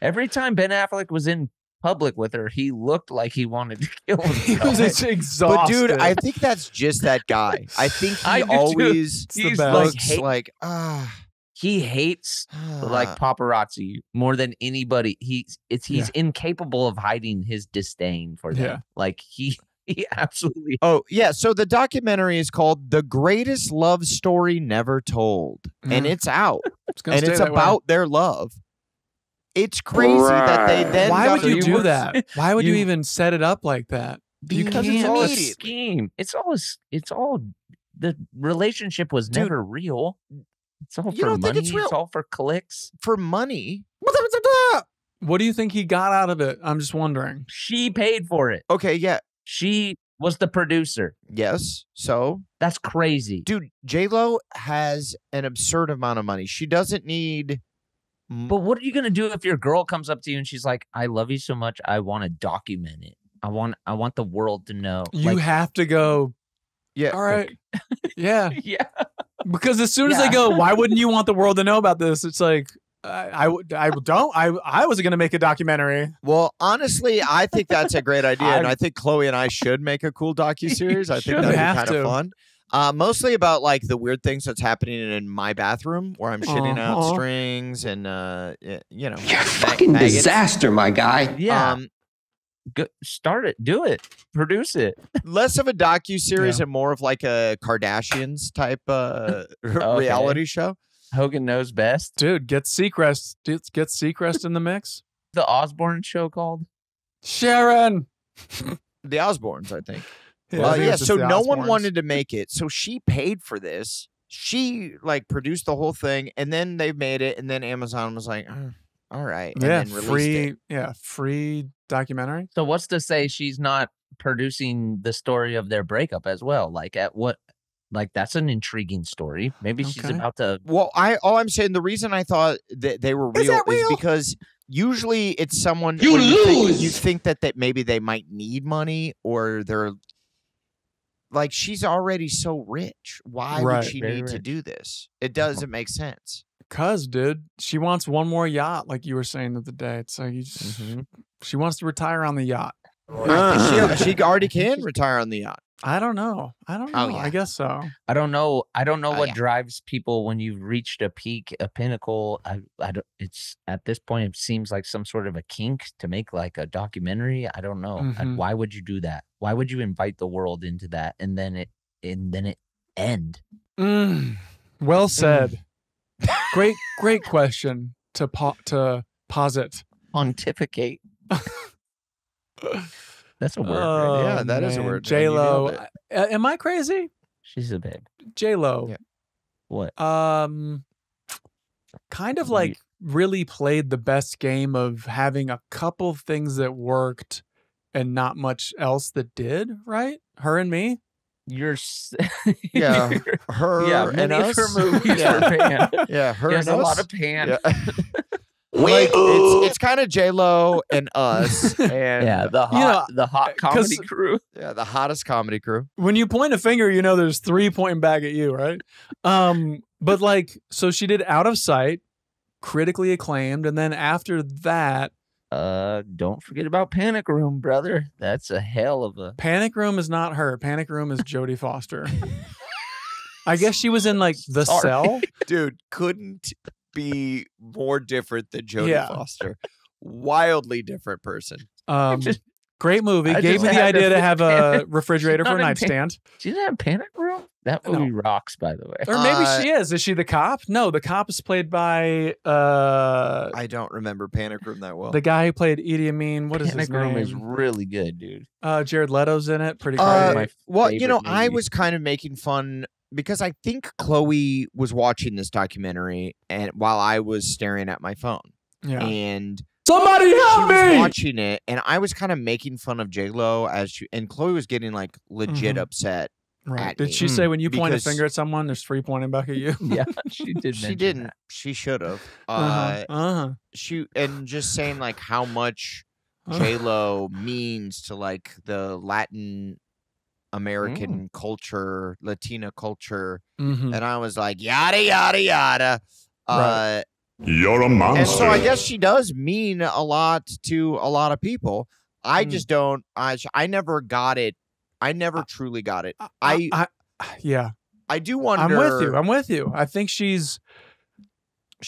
Every time Ben Affleck was in public with her, he looked like he wanted to kill He himself. was exhausted. But dude, I think that's just that guy. I think he I do too. always the He's best. looks like, like he hates like paparazzi more than anybody. He's incapable of hiding his disdain for them. Yeah. Like he absolutely. Oh, yeah. So the documentary is called The Greatest Love Story Never Told. And it's out. gonna And stay it's that way. about their love. It's crazy that they then Why got would you to- do that? Why would you you- even set it up like that? You Because can't. it's all a immediately. scheme. It's all. The relationship was Dude, never real. It's all you for don't think money. it's real? It's all for clicks. for money. What do you think he got out of it? I'm just wondering. She paid for it. Okay, yeah. She was the producer. Yes. So, That's crazy. dude, J-Lo has an absurd amount of money. She doesn't need But what are you gonna do if your girl comes up to you and she's like, "I love you so much. I want to document it. I want the world to know." You have to go, yeah. all right. Yeah. yeah. Because as soon as they Yeah. go, why wouldn't you want the world to know about this? It's like, I was going to make a documentary. Well, honestly, I think that's a great idea, and I think Chloe and I should make a cool docuseries. I think should. that'd be Have kind to. of fun. Mostly about like the weird things that's happening in my bathroom, where I'm shitting out Uh-huh. strings and You're a fucking maggots. disaster, my guy. Yeah. Um, Start it. Do it. Produce it. less of a docuseries Yeah. and more of like a Kardashians type reality show. Hogan knows best. Dude, get Seacrest. Get Seacrest in the mix. The Osborne show called. Sharon. The Osbournes, I think. I think Yeah, it's just so the no one Osbournes. wanted to make it. So she paid for this. She like produced the whole thing, and then they made it, and then Amazon was like, "Oh, all right, and Yeah, then released it. free documentary. So what's to say she's not producing the story of their breakup as well? Like at what? Like that's an intriguing story. Maybe she's Okay. about to. Well, all I'm saying, the reason I thought that they were real is because usually it's someone you think that maybe they might need money or they're like she's already so rich. Why would she need to do this? It doesn't make sense. Cause, dude, she wants one more yacht, like you were saying the other day. It's like you just, she wants to retire on the yacht. She already can retire on the yacht. I don't know. Oh, yeah. I guess so. I don't know what drives people when you've reached a peak, a pinnacle. I don't. It's at this point, it seems like some sort of a kink to make like a documentary. I don't know. Why would you do that? Why would you invite the world into that and then it end? Well said. Great question to posit. Pontificate. That's a word. Oh, Yeah, that is a word. J-Lo. Am I crazy? She's a babe. J-Lo. Yeah. What? Kind of like really played the best game of having a couple things that worked and not much else that did, right? Her and Me. Her and many us. of her movies were Pan. Yeah, her There's and a us. lot of Pan. Yeah. Like it's kind of J-Lo and us, and the hot comedy crew. Yeah, the hottest comedy crew. When you point a finger, you know there's three pointing back at you, right? But like, so she did Out of Sight, critically acclaimed, and then after that, don't forget about Panic Room, brother. That's a hell of a. Panic Room is not her. Panic Room is Jodie Foster. I guess she was in like The Cell. Dude, couldn't be more different than Jodie Foster. Wildly different person. Great movie. Gave me the idea to have a refrigerator for a nightstand. She didn't have Panic Room? That movie rocks, by the way. Or maybe she is. Is she the cop? No, the cop is played by I don't remember Panic Room that well. The guy who played Idi Amin. What is his name? Panic Room is really good, dude. Jared Leto's in it. Pretty great. Well, you know, I was kind of making fun because I think Chloe was watching this documentary and while I was staring at my phone. Yeah. And somebody help me! She was watching it, and I was kind of making fun of J-Lo and Chloe was getting like legit upset. Right. Did she say when you point a finger at someone, there's three pointing back at you? Yeah, she did. She didn't. That. She should have. She and just saying like how much J-Lo means to like the Latin American culture, Latina culture, and I was like yada yada yada. Right. You're a monster. And so I guess she does mean a lot to a lot of people. I just don't. I never got it. I never truly got it. I do wonder. I'm with you. I think she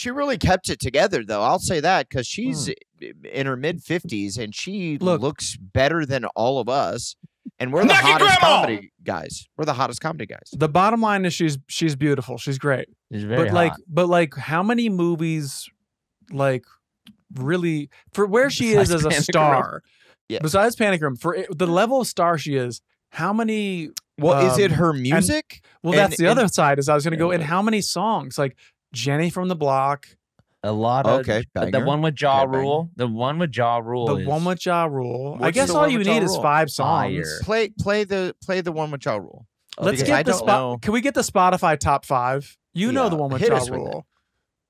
really kept it together, though. I'll say that because she's in her mid-50s and she looks better than all of us. And we're the hottest comedy guys. We're the hottest comedy guys. The bottom line is she's beautiful. She's great. She's very hot. But how many movies like really for where she is as a star? Yeah. Besides Panic Room, for the level of star she is, how many? Well, is it her music? That's the other side. Is I was going to go in how many songs like Jenny from the Block. A lot of the one with Ja Rule. The one with Ja Rule. The one with Ja Rule. I guess all you need is 5 songs. Play the one with Ja Rule. Let's get the spot. Can we get the Spotify top 5? You know the one with Ja Rule.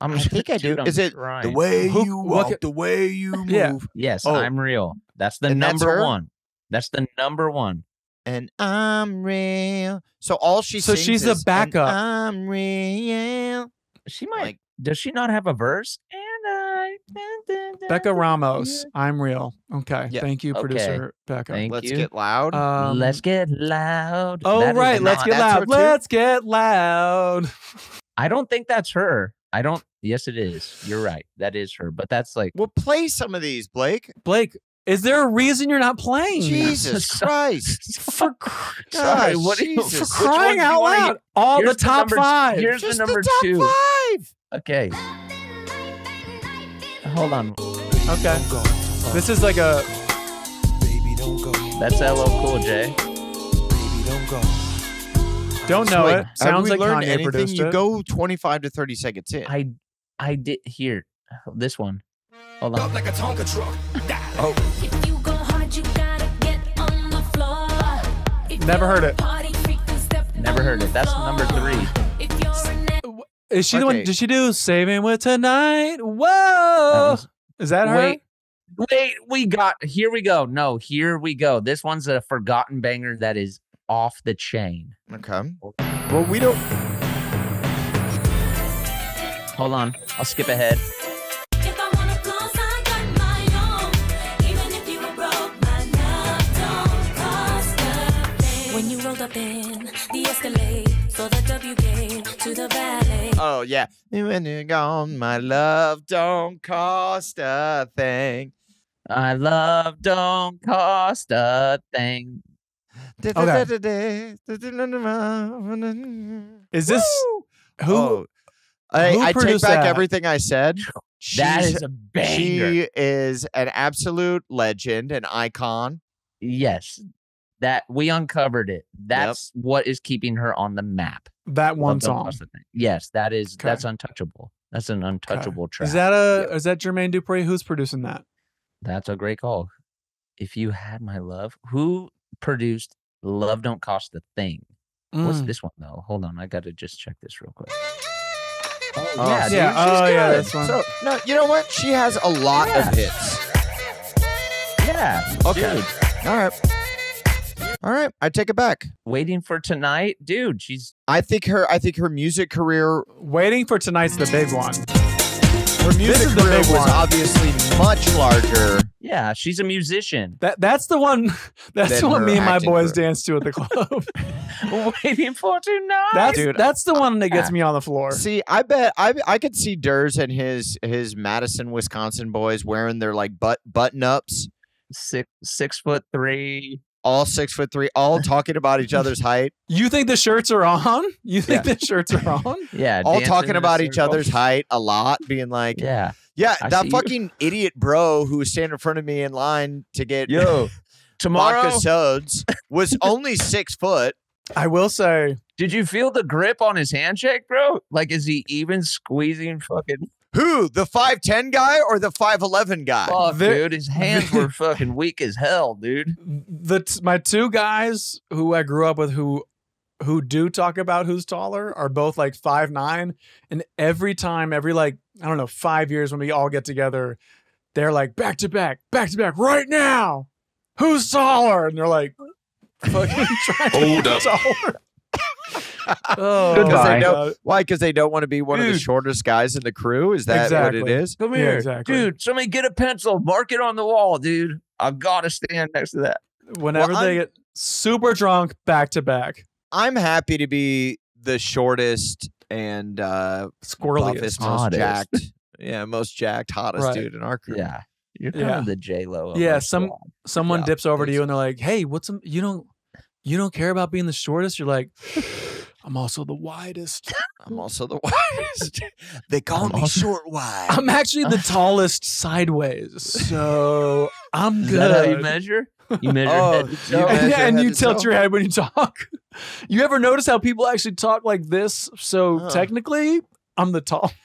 I think I do. Is it the way you walk, the way you move? Yeah. Yes, I'm real. That's the number one. That's the number one. And I'm real. So all she sings she's the backup. I'm real. She might. Does she not have a verse? Becca Ramos, I'm real. Okay. Yeah. Thank you, producer Becca. Let's get loud. Let's get loud. Oh, right. Let's get loud. Let's get loud. I don't think that's her. I don't. Yes, it is. You're right. That is her. But that's like. Well, play some of these, Blake. Blake, is there a reason you're not playing? Jesus Christ. For crying out loud. All the top 5. Here's the number 2. 5. Okay. Hold on. Okay. This is like a. That's LL Cool J. Don't know it. Sounds like Kanye anything, produced you it. go 25 to 30 seconds in. I did here. This one. Hold on. Oh. Never heard it. Never heard it. That's number 3. Is she the one? Okay. Did she do Saving with Tonight? Whoa! Is that her? Wait, here we go. No, here we go. This one's a forgotten banger that is off the chain. Okay. Well, we don't. Hold on. I'll skip ahead. When you rolled up in the Escalade, so the W gave to the valet. Oh, yeah. When you're gone, my love don't cost a thing. My love don't cost a thing. Okay. Is this who? Oh. I take produced back that? everything I said. That She's- is a banger. She is an absolute legend, an icon. Yes. That we uncovered it. That's what is keeping her on the map. That one Love Don't song. Cost a Thing. Yes, that's Okay. untouchable. That's an untouchable track. Is that Jermaine Dupri? Who's producing that? That's a great call. If You Had My Love, who produced Love Don't Cost a Thing? What's this one though? Hold on, I gotta just check this real quick. Oh, yeah, dude, yeah. she's Oh, yeah. good. That's one. So, no, you know what? She has a lot of hits. Yeah. Okay. Dude. All right. I take it back. Waiting for Tonight, dude. I think her music career Waiting for Tonight's the big one. Her music career the big was one. obviously much larger. Yeah, she's a musician. That's the one. That's Than the one her me and my acting boys career. dance to at the club. Waiting for Tonight. That's the one that gets me on the floor. See, I bet I could see Durs and his Madison, Wisconsin boys wearing their like button ups, 6'3". all 6'3", all talking about each other's height, You think the shirts are on? You think the shirts are on? Yeah, all dancing talking in a about each circle. other's height a lot, being like, Yeah. I that see you. fucking idiot bro who was standing in front of me in line to get Tomorrow, vodka sodas was only 6 foot. I will say, did you feel the grip on his handshake, bro? Like, is he even squeezing fucking Who, the 5'10" guy or the 5'11" guy? fuck, dude? His hands were fucking weak as hell, dude. my two guys who I grew up with who do talk about who's taller are both like 5'9", and every time, every like, I don't know, 5 years when we all get together, they're like back to back right now. Who's taller? And they're like fucking trying to Hold get up. taller. Oh, Because they my don't, God. why? Because they don't want to be one of the Dude. shortest guys in the crew. Is that Exactly. what it is? Come Yeah, here, exactly. dude. Somebody get a pencil, mark it on the wall, dude. I gotta stand next to that. Whenever Well, they I'm- get super drunk back to back, I'm happy to be the shortest and squirreliest. buffest, most Hottest. jacked. Yeah, most jacked, hottest Right. dude in our crew. Yeah, you're kind Yeah. of the J-Lo. Yeah, someone Yeah, dips over to thanks. you and they're like, "Hey, you don't care about being the shortest?" You're like, "I'm also the widest. I'm also the widest. They call me short wide. I'm actually the tallest sideways, so I'm Is that how you good." measure? You measure Oh, head to you toe? measure Yeah, and head you to tilt toe? your head when you talk. You ever notice how people actually talk like this? So Huh. technically, I'm the tallest.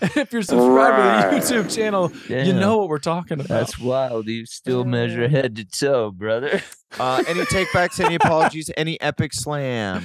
And if you're subscribed to the YouTube channel, you Damn. know what we're talking about. That's wild. You still measure head to toe, brother. Any takebacks, any apologies, any epic slams?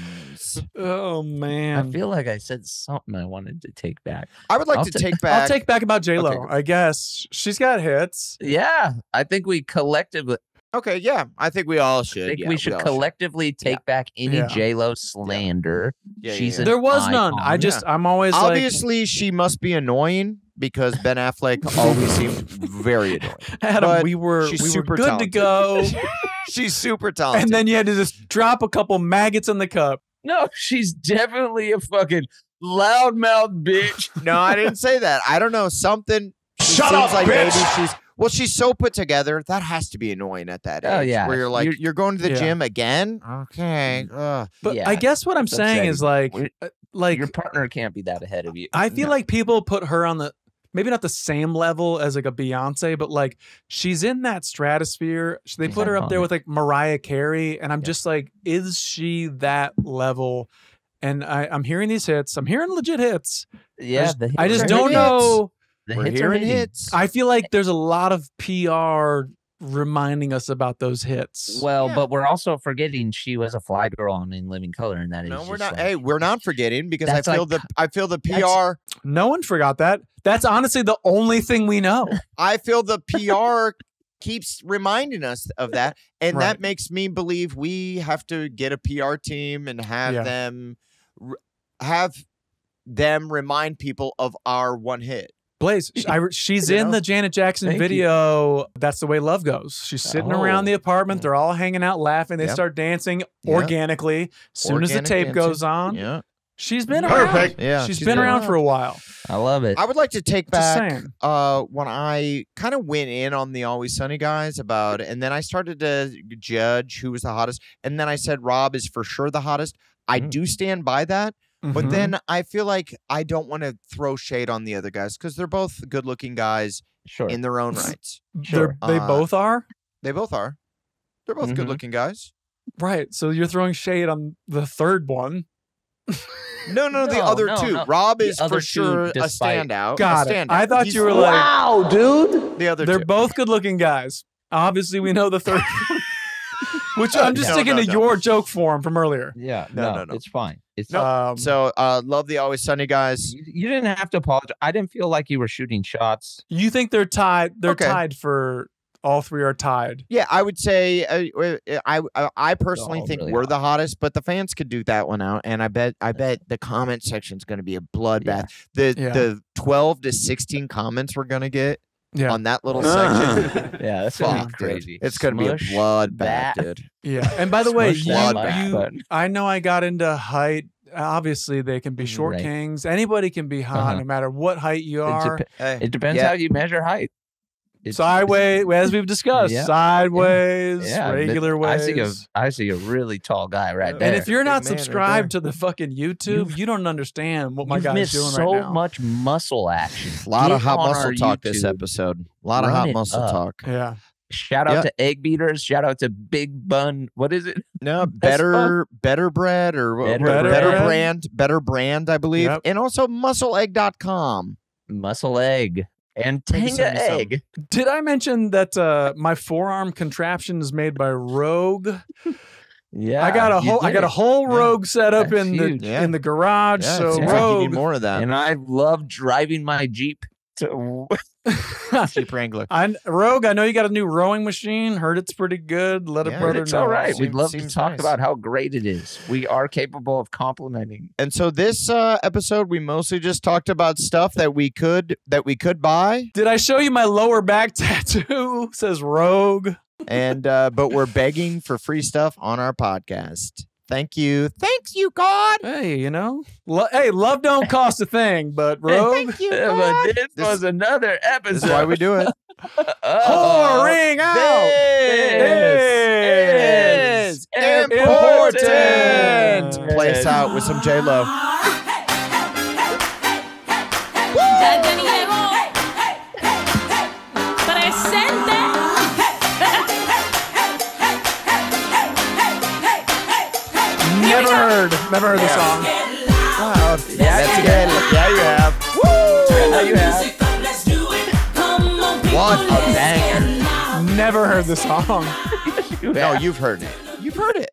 Oh I man. feel like I said something I wanted to take back. I would like I'll to ta- take back. I'll take back about J-Lo, Okay, go. I guess. She's got hits. Yeah, I think we collectively. Okay, yeah, I think we all should. I think yeah, we should all collectively take back any Yeah. J-Lo slander. Yeah, She's yeah. an There was none. icon. I just, I'm always like, Obviously, she must be annoying because Ben Affleck always seemed very annoying. Adam, but we were she's good super to talented. go. She's super talented. And then you had to just drop a couple maggots in the cup. No, she's definitely a fucking loudmouth bitch. no, I didn't say that. I don't know something. She Shut seems up, like bitch! maybe she's so put together. That has to be annoying at that age. Oh, yeah. Where you're like, You're- you're going to the Yeah. gym again? Okay. Ugh. But Yeah, I guess what I'm it's saying is like, We- like Your partner can't be that ahead of you. I feel like people put her on the maybe not the same level as like a Beyonce, but like she's in that stratosphere. They She's put her up there iconic. with like Mariah Carey, and I'm just like, is she that level? And I'm hearing these hits. I'm hearing legit hits. Yeah, I just We're don't hearing know. The We're hits are hearing hitting. hits. I feel like there's a lot of PR reminding us about those hits. Well, but we're also forgetting she was a fly girl on In Living Color, and that is No, we're just not. like- Hey, we're not forgetting because I That's feel like- the PR. No one forgot that. That's honestly the only thing we know. I feel the PR keeps reminding us of that, and Right. that makes me believe we have to get a PR team and have them remind people of our one hit. Blaze, she's You in know? the Janet Jackson Thank video. That's the way love goes. She's sitting around the apartment. They're all hanging out, laughing. They Yep. start dancing Yep. organically. As soon as the Organic tape dancing. goes on, Yeah. she's been Perfect. around. Yeah, she's she's been been around around. for a while. I love it. I would like to take Just back saying. when I kind of went in on the Always Sunny guys about, and then I started to judge who was the hottest, and then I said Rob is for sure the hottest. I do stand by that, but Mhm. then I feel like I don't want to throw shade on the other guys because they're both good-looking guys Sure. in their own rights. They both are? They both are. They're both Mhm. good-looking guys. Right. So you're throwing shade on the third one. No, the No, other no, two. no. Rob The is other for two, sure a despite- standout. Got a it. standout. I thought He's you were like, Wow, dude. the other they're two. both good looking guys. Obviously, we know the third one. Which I'm just No, sticking no, to no. your joke form from earlier. Yeah. No. It's fine. It's So love the Always Sunny guys. You didn't have to apologize. I didn't feel like you were shooting shots. You think they're tied? They're Okay. tied for all three are tied. Yeah, I would say I personally all think really we're hot. the hottest, but the fans could do that one out, and I bet the comment section is going to be a bloodbath. The 12 to 16 comments we're going to get on that little section. Yeah, that's gonna be Fuck, dude. crazy. It's going to be a Smush bloodbath, that. dude. Yeah. And by the way, Smush that like you button. I know I got into height. Obviously, they can be short Right. kings. Anybody can be hot, Uh-huh. no matter what height you are. It depends Yeah. how you measure height. Sideways, as we've discussed, Yeah. sideways, Yeah, regular ways. I see a really tall guy right there. And if you're not Big man right subscribed to the fucking YouTube, you don't understand what my You've guy's missed doing so right now. much muscle action. A lot of Get hot on muscle our talk this YouTube. episode. A lot of Run hot it muscle up. talk. Yeah. Shout out Yeah. to Egg Beaters. Shout out to Big Bun. What is it? No, That's better bread or Better better brand, I believe. Yep. And also muscleegg.com. Muscle Egg and Maybe Tanga send me some. Egg. Did I mention that my forearm contraption is made by Rogue? Yeah, I got a whole Yeah. Rogue set up That's in the huge. Yeah. in the garage. Yeah, so it seems like you Rogue, need more of that. And I love driving my Jeep to Jeep Wrangler. Rogue, I know you got a new rowing machine. Heard it's pretty good. Let Yeah, a brother it's know. all right. We'd Seems- love to seems talk nice. about how great it is. We are capable of complimenting. And so this episode, we mostly just talked about stuff that we could buy, Did I show you my lower back tattoo? Says Rogue. and but we're begging for free stuff on our podcast. Thank you, thanks you, God. Hey, you know, hey, love don't cost a thing, but Rogue. Thank you, But God. this was another episode. This is why we do it. Pouring out. This is important. Play us out with some J Lo. Ya ni llegó. Presente. Never heard the song. That's again. Yeah, you have. Yeah, you have. What a banger. Never heard the song. No, you've heard it. You've heard it.